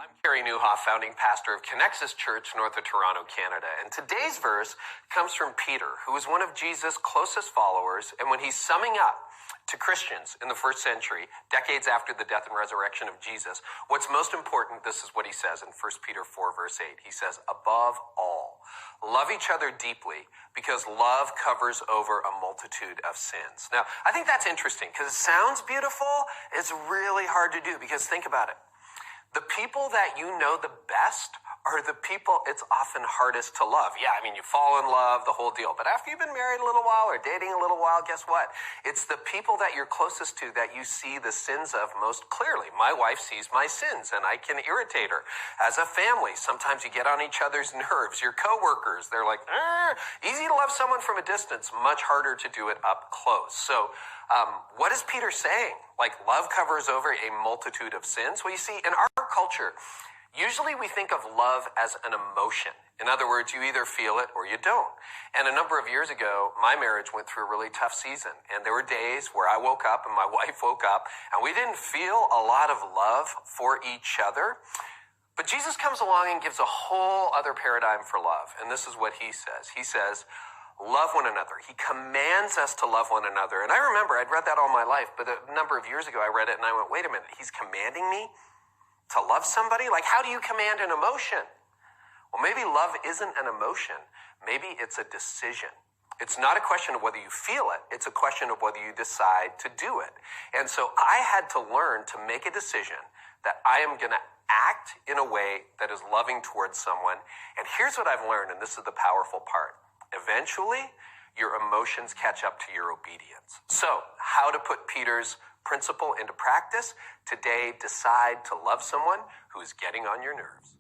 I'm Kerry Newhoff, founding pastor of Connexus Church, north of Toronto, Canada. And today's verse comes from Peter, who was one of Jesus' closest followers. And when he's summing up to Christians in the first century, decades after the death and resurrection of Jesus, what's most important, this is what he says in 1 Peter 4, verse 8. He says, above all, love each other deeply because love covers over a multitude of sins. Now, I think that's interesting because it sounds beautiful. It's really hard to do because think about it. The people that you know the best are the people it's often hardest to love. Yeah, I mean, you fall in love, the whole deal. But after you've been married a little while or dating a little while, guess what? It's the people that you're closest to that you see the sins of most clearly. My wife sees my sins and I can irritate her. As a family, sometimes you get on each other's nerves. Your coworkers, they're like, easy to love someone from a distance, much harder to do it up close. So what is Peter saying? Like love covers over a multitude of sins? Well, you see, in our culture, usually we think of love as an emotion. In other words, you either feel it or you don't. And a number of years ago, my marriage went through a really tough season. And there were days where I woke up and my wife woke up and we didn't feel a lot of love for each other. But Jesus comes along and gives a whole other paradigm for love. And this is what he says. He says, love one another. He commands us to love one another. And I remember I'd read that all my life, but a number of years ago I read it and I went, wait a minute, he's commanding me to love somebody? Like, how do you command an emotion? Well, maybe love isn't an emotion. Maybe it's a decision. It's not a question of whether you feel it. It's a question of whether you decide to do it. And so I had to learn to make a decision that I am going to act in a way that is loving towards someone. And here's what I've learned, and this is the powerful part. Eventually, your emotions catch up to your obedience. So, how to put Peter's principle into practice? Today, decide to love someone who is getting on your nerves.